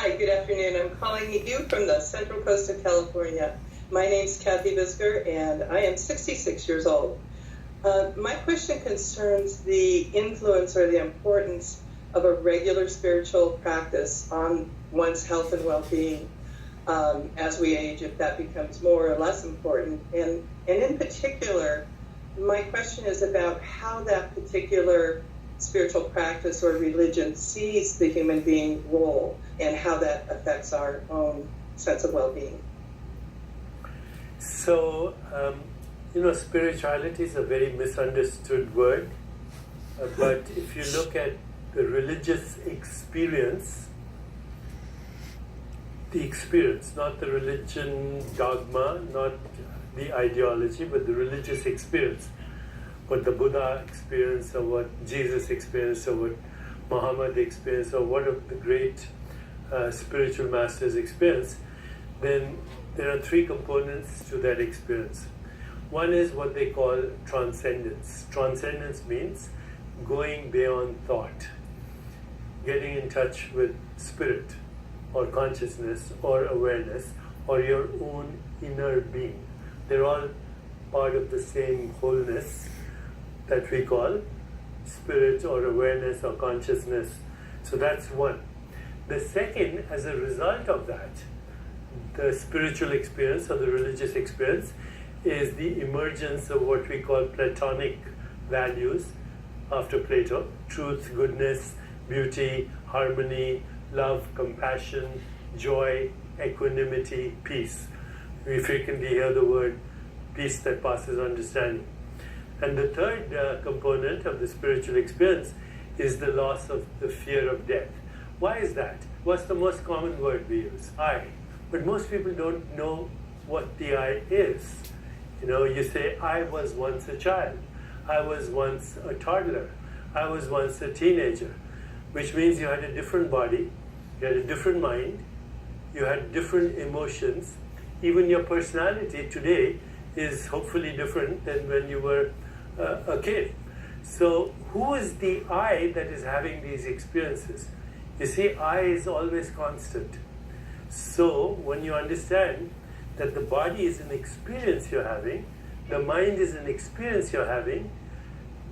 Hi, good afternoon. I'm calling you from the Central Coast of California. My name's Kathy Bisker, and I am 66 years old. My question concerns the influence or the importance of a regular spiritual practice on one's health and well-being as we age, if that becomes more or less important. And in particular, my question is about how that particular spiritual practice or religion sees the human being role and how that affects our own sense of well-being. So, spirituality is a very misunderstood word, but if you look at the religious experience, not the religion dogma, not the ideology, but the religious experience, what the Buddha experienced, or what Jesus experienced, or what Muhammad experienced, or what of the great spiritual masters experienced, then there are three components to that experience. One is what they call transcendence. Transcendence means going beyond thought, getting in touch with spirit, or consciousness, or awareness, or your own inner being. They're all part of the same wholeness that we call spirit or awareness or consciousness. So that's one. The second, as a result of that, the spiritual experience or the religious experience is the emergence of what we call Platonic values after Plato: truth, goodness, beauty, harmony, love, compassion, joy, equanimity, peace. We frequently hear the word peace that passes understanding. And the third component of the spiritual experience is the loss of the fear of death. Why is that? What's the most common word we use? I. But most people don't know what the I is. You say, I was once a child. I was once a toddler. I was once a teenager. Which means you had a different body, you had a different mind, you had different emotions. Even your personality today is hopefully different than when you were a kid. So who is the I that is having these experiences? You see, I is always constant. So when you understand that the body is an experience you're having, the mind is an experience you're having,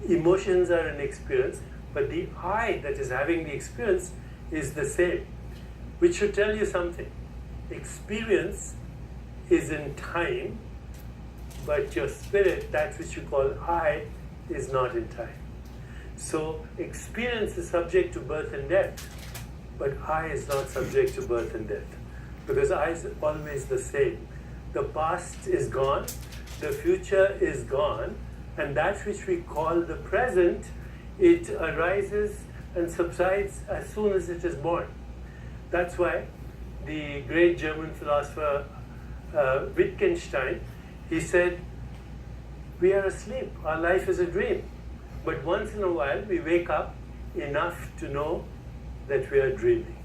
emotions are an experience, but the I that is having the experience is the same, which should tell you something. Experience is in time, but your spirit, that which you call I, is not in time. So experience is subject to birth and death, but I is not subject to birth and death, because I is always the same. The past is gone, the future is gone, and that which we call the present, it arises and subsides as soon as it is born. That's why the great German philosopher Wittgenstein, he said, we are asleep, our life is a dream. But once in a while we wake up enough to know that we are dreaming.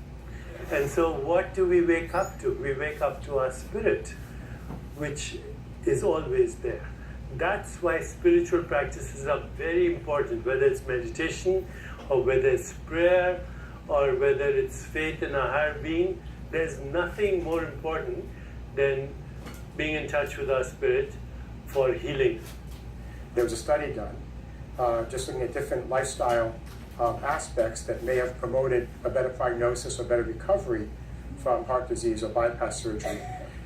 And so what do we wake up to? We wake up to our spirit, which is always there. That's why spiritual practices are very important, whether it's meditation, or whether it's prayer, or whether it's faith in a higher being. There's nothing more important than being in touch with our spirit for healing. There was a study done just looking at different lifestyle aspects that may have promoted a better prognosis or better recovery from heart disease or bypass surgery.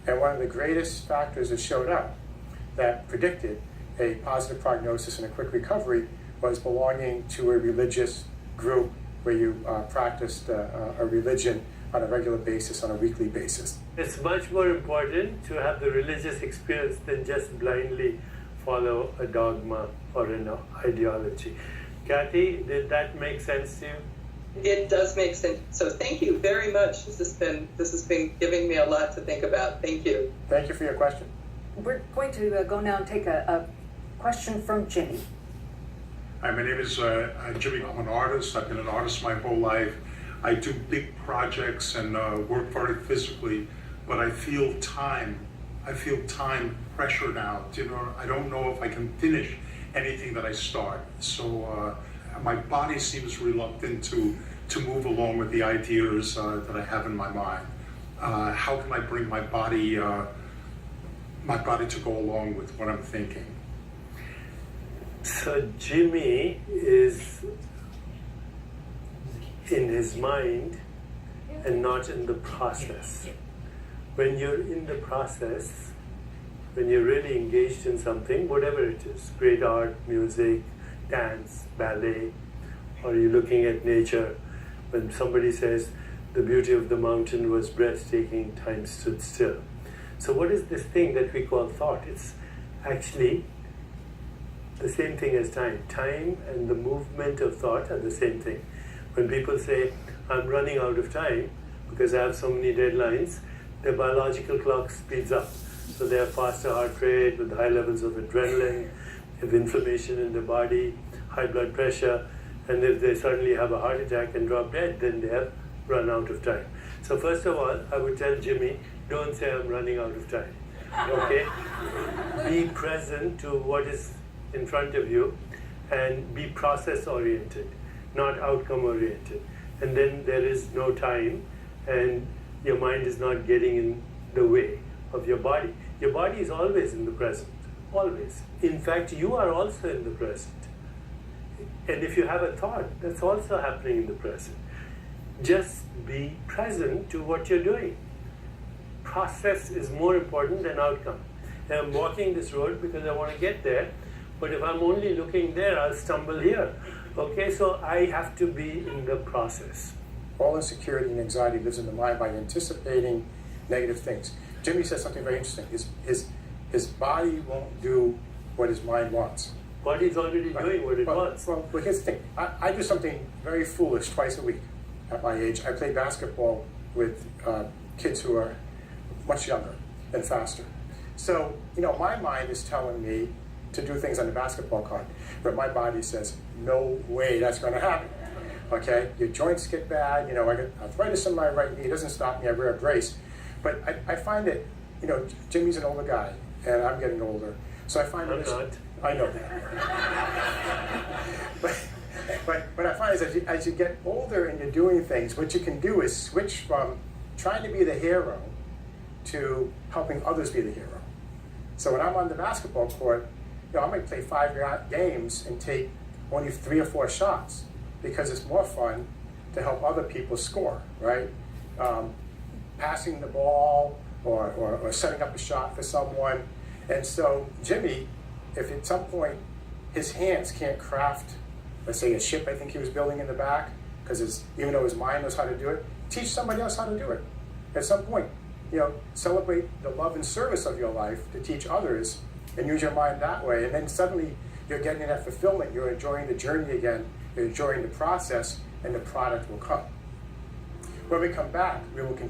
And one of the greatest factors that showed up that predicted a positive prognosis and a quick recovery was belonging to a religious group where you practiced a religion on a regular basis, on a weekly basis. It's much more important to have the religious experience than just blindly follow a dogma or an ideology. Kathy, did that make sense to you? It does make sense. So thank you very much. This has been giving me a lot to think about. Thank you. Thank you for your question. We're going to go now and take a question from Jimmy. Hi, my name is Jimmy. I'm an artist. I've been an artist my whole life. I do big projects and work very physically, but I feel time pressured out. I don't know if I can finish anything that I start. So my body seems reluctant to to move along with the ideas that I have in my mind? How can I bring my body to go along with what I'm thinking? So Jimmy is in his mind and not in the process. When you're in the process, when you're really engaged in something, whatever it is, great art, music, dance, ballet, or you're looking at nature, when somebody says the beauty of the mountain was breathtaking, time stood still. So what is this thing that we call thought? It's actually the same thing as time. Time and the movement of thought are the same thing. When people say, I'm running out of time because I have so many deadlines, their biological clock speeds up. So they have faster heart rate with high levels of adrenaline, have inflammation in their body, high blood pressure, and if they suddenly have a heart attack and drop dead, then they have run out of time. So first of all, I would tell Jimmy, don't say I'm running out of time. Okay? Be present to what is in front of you and be process oriented, not outcome oriented. And then there is no time and your mind is not getting in the way of your body. Your body is always in the present, always. In fact, you are also in the present. And if you have a thought, that's also happening in the present. Just be present to what you're doing. Process is more important than outcome. And I'm walking this road because I want to get there, but if I'm only looking there, I'll stumble here. Okay, so I have to be in the process. All insecurity and anxiety lives in the mind by anticipating negative things. Jimmy said something very interesting. His body won't do what his mind wants. Body's already doing what it wants. Well, here's the thing. I do something very foolish twice a week at my age. I play basketball with kids who are much younger and faster. So, my mind is telling me to do things on the basketball court, but my body says, no way that's going to happen. Okay? Your joints get bad. I got arthritis in my right knee. It doesn't stop me. I wear a brace. But I find that, Jimmy's an older guy, and I'm getting older. So I find that I know that. but I find is as you get older and you're doing things, what you can do is switch from trying to be the hero to helping others be the hero. So when I'm on the basketball court, I might play 5 games and take only 3 or 4 shots because it's more fun to help other people score, right? Passing the ball or setting up a shot for someone. And so Jimmy, if at some point his hands can't craft, let's say a ship I think he was building in the back, because even though his mind knows how to do it, teach somebody else how to do it. At some point, celebrate the love and service of your life to teach others and use your mind that way. And then suddenly you're getting that fulfillment. You're enjoying the journey again. You're enjoying the process, and the product will come. When we come back, we will continue.